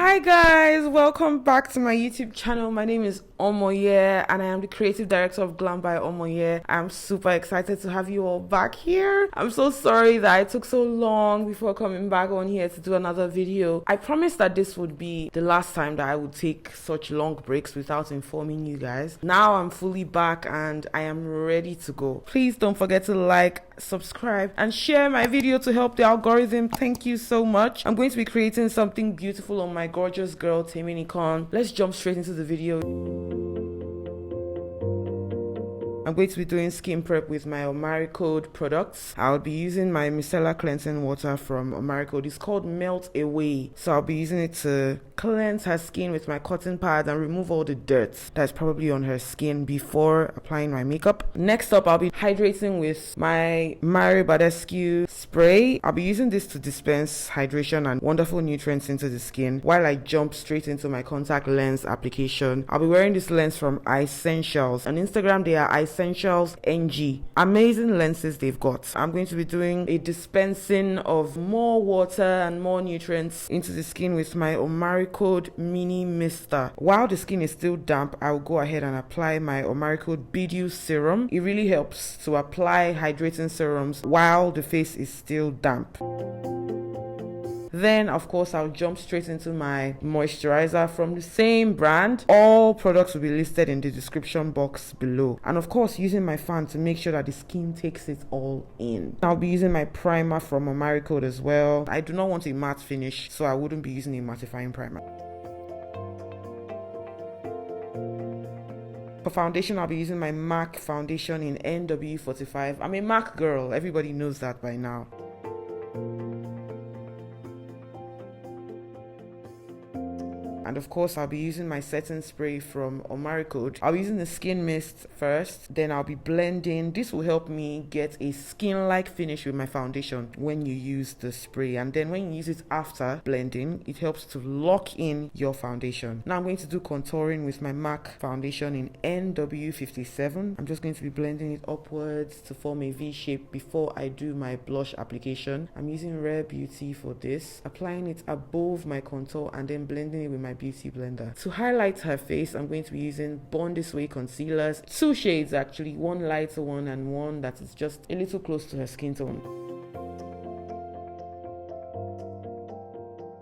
Hi guys, welcome back to my YouTube channel. My name is Omoye and I am the creative director of Glam by Omoye. I'm super excited to have you all back here. I'm so sorry that I took so long before coming back on here to do another video. I promised that this would be the last time that I would take such long breaks without informing you guys. Now I'm fully back and I am ready to go. Please don't forget to like, subscribe and share my video to help the algorithm. Thank you so much. I'm going to be creating something beautiful on my gorgeous girl Teminikan. Let's jump straight into the video. I'm going to be doing skin prep with my Omari Code products. I'll be using my micellar cleansing water from Omari Code. It's called Melt Away. So I'll be using it to cleanse her skin with my cotton pad and remove all the dirt that's probably on her skin before applying my makeup. Next up, I'll be hydrating with my Mario Badescu spray. I'll be using this to dispense hydration and wonderful nutrients into the skin while I jump straight into my contact lens application. I'll be wearing this lens from Essentials. On Instagram, they are Essentials NG. Amazing lenses they've got. I'm going to be doing a dispensing of more water and more nutrients into the skin with my Omari Code Mini Mister. While the skin is still damp, I'll go ahead and apply my Omari Code Bidew Serum. It really helps to apply hydrating serums while the face is still damp. Then, of course, I'll jump straight into my moisturizer from the same brand. All products will be listed in the description box below. And of course, using my fan to make sure that the skin takes it all in. I'll be using my primer from Omari Code as well. I do not want a matte finish, so I wouldn't be using a mattifying primer. For foundation, I'll be using my MAC foundation in NW45. I'm a MAC girl. Everybody knows that by now. And of course, I'll be using my setting spray from Omari Code. I'll be using the skin mist first, then I'll be blending. This will help me get a skin-like finish with my foundation when you use the spray. And then when you use it after blending, it helps to lock in your foundation. Now I'm going to do contouring with my MAC foundation in NW57. I'm just going to be blending it upwards to form a V shape before I do my blush application. I'm using Rare Beauty for this, applying it above my contour and then blending it with my beauty blender. To highlight her face, I'm going to be using Born This Way concealers. Two shades actually, one lighter one and one that is just a little close to her skin tone.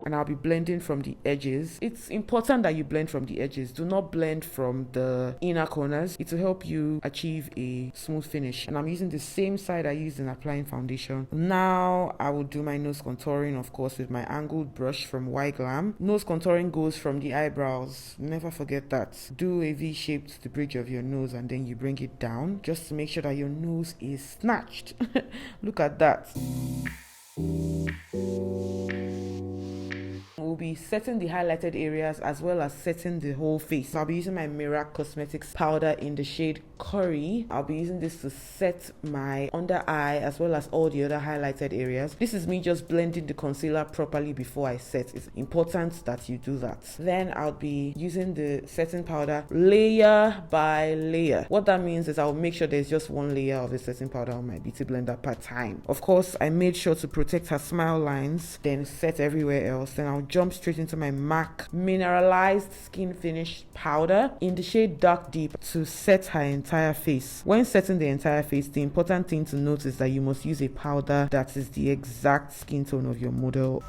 And I'll be blending from the edges. It's important that you blend from the edges. Do not blend from the inner corners. It will help you achieve a smooth finish. And I'm using the same side I used in applying foundation. Now I will do my nose contouring, of course, with my angled brush from Glam. Nose contouring goes from the eyebrows. Never forget that. Do a V shape to the bridge of your nose and then you bring it down just to make sure that your nose is snatched. Look at that. We'll be setting the highlighted areas as well as setting the whole face. I'll be using my Mirac Cosmetics powder in the shade Curry. I'll be using this to set my under eye as well as all the other highlighted areas. This is me just blending the concealer properly before I set. It's important that you do that. Then I'll be using the setting powder layer by layer. What that means is I'll make sure there's just one layer of the setting powder on my beauty blender per time. Of course, I made sure to protect her smile lines, then set everywhere else. Then I'll jump straight into my MAC mineralized skin finish powder in the shade Dark Deep to set her entire face. When setting the entire face, the important thing to note is that you must use a powder that is the exact skin tone of your model.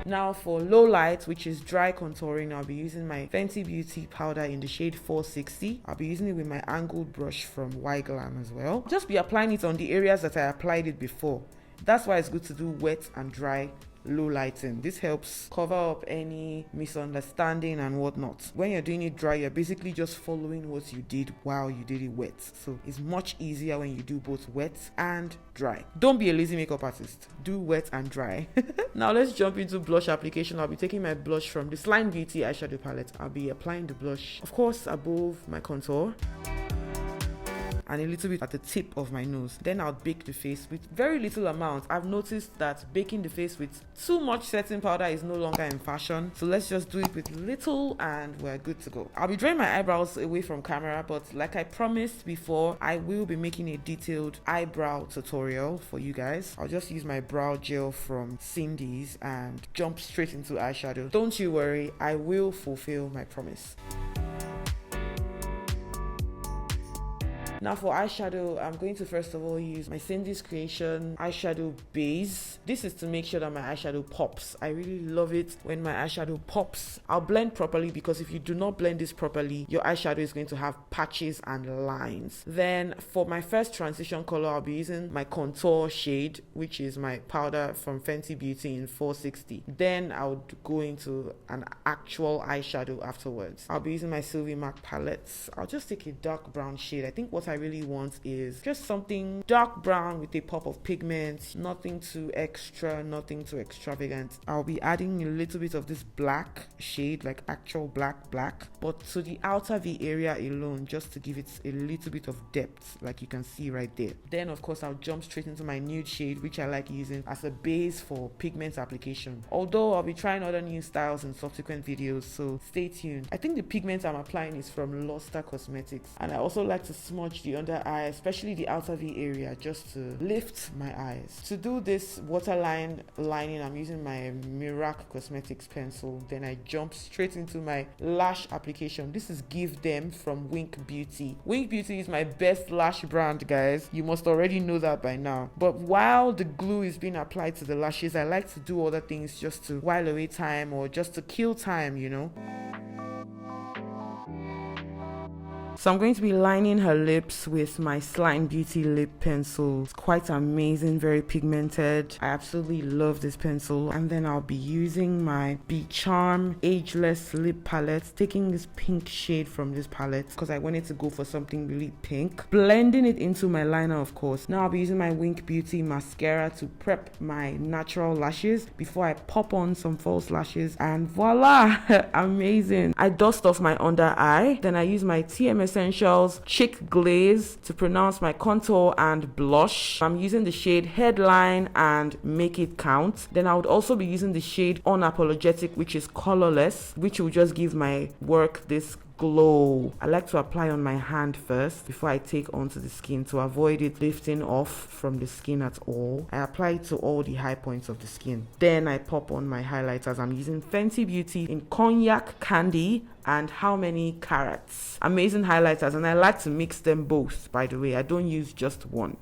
Now for low light, which is dry contouring, I'll be using my Fenty Beauty powder in the shade 460. I'll be using it with my angled brush from Glam as well. Just be applying it on the areas that I applied it before. That's why it's good to do wet and dry low lighting. This helps cover up any misunderstanding and whatnot. When you're doing it dry, you're basically just following what you did while you did it wet. So it's much easier when you do both wet and dry. Don't be a lazy makeup artist. Do wet and dry. Now let's jump into blush application. I'll be taking my blush from the Slime Beauty eyeshadow palette. I'll be applying the blush, of course, above my contour. and a little bit at the tip of my nose. Then I'll bake the face with very little amount. I've noticed that baking the face with too much setting powder is no longer in fashion, so let's just do it with little and we're good to go. I'll be drawing my eyebrows away from camera, but like I promised before, I will be making a detailed eyebrow tutorial for you guys. I'll just use my brow gel from Cindy's and jump straight into eyeshadow. Don't you worry, I will fulfill my promise. Now for eyeshadow, I'm going to first of all use my Cindy's Creation eyeshadow base. This is to make sure that my eyeshadow pops. I really love it when my eyeshadow pops. I'll blend properly, because if you do not blend this properly, your eyeshadow is going to have patches and lines. Then for my first transition color, I'll be using my contour shade, which is my powder from Fenty Beauty in 460. Then I would go into an actual eyeshadow afterwards. I'll be using my Sylvie MAC palettes. I'll just take a dark brown shade. I think what I really want is just something dark brown with a pop of pigment, nothing too extra, nothing too extravagant. I'll be adding a little bit of this black shade, like actual black, but to the outer V area alone, just to give it a little bit of depth, like you can see right there. Then of course I'll jump straight into my nude shade, which I like using as a base for pigment application, although I'll be trying other new styles in subsequent videos, so stay tuned. I think the pigment I'm applying is from Luster Cosmetics, and I also like to smudge the under eye, especially the outer V area, just to lift my eyes. To do this waterline lining, I'm using my Mirac Cosmetics pencil. Then I jump straight into my lash application. This is Give Them from Wink Beauty. Wink Beauty is my best lash brand, guys. You must already know that by now. But while the glue is being applied to the lashes, I like to do other things just to while away time, or just to kill time, you know. So I'm going to be lining her lips with my Slime Beauty lip pencil. It's quite amazing, very pigmented. I absolutely love this pencil. And then I'll be using my Be Charm Ageless lip palette, taking this pink shade from this palette because I wanted to go for something really pink. Blending it into my liner, of course. Now I'll be using my Wink Beauty mascara to prep my natural lashes before I pop on some false lashes, and voila, amazing. I dust off my under eye. Then I use my TM Essentials Chic Glaze to pronounce my contour and blush. I'm using the shade Headline and Make It Count. Then I would also be using the shade Unapologetic, which is colorless, which will just give my work this glow. I like to apply on my hand first before I take onto the skin to avoid it lifting off from the skin at all. I apply it to all the high points of the skin. Then I pop on my highlighters. I'm using Fenty Beauty in Cognac Candy and How Many Carats. Amazing highlighters, and I like to mix them both, by the way. I don't use just one.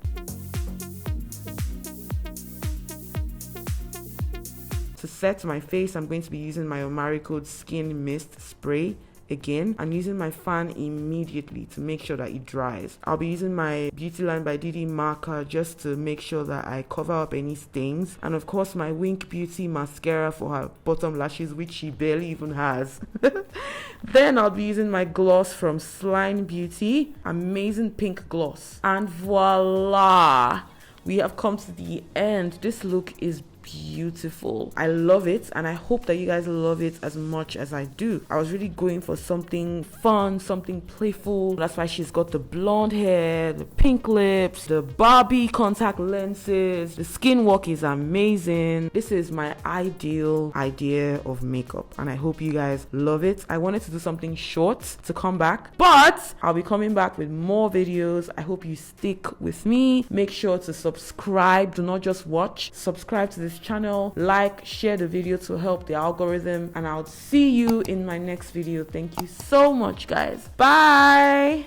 To set my face, I'm going to be using my Omari Code Skin Mist Spray. Again, I'm using my fan immediately to make sure that it dries. I'll be using my Beauty Line by Didi marker just to make sure that I cover up any stains. And of course, my Wink Beauty mascara for her bottom lashes, which she barely even has. Then I'll be using my gloss from Slime Beauty. Amazing pink gloss. And voila! We have come to the end. This look is beautiful. I love it, and I hope that you guys love it as much as I do. I was really going for something fun, something playful. That's why she's got the blonde hair, the pink lips, the Barbie contact lenses. The skin work is amazing. This is my ideal idea of makeup, and I hope you guys love it. I wanted to do something short to come back, but I'll be coming back with more videos. I hope you stick with me. Make sure to subscribe. Do not just watch. Subscribe to this channel, like, share the video to help the algorithm, and I'll see you in my next video. Thank you so much, guys. Bye.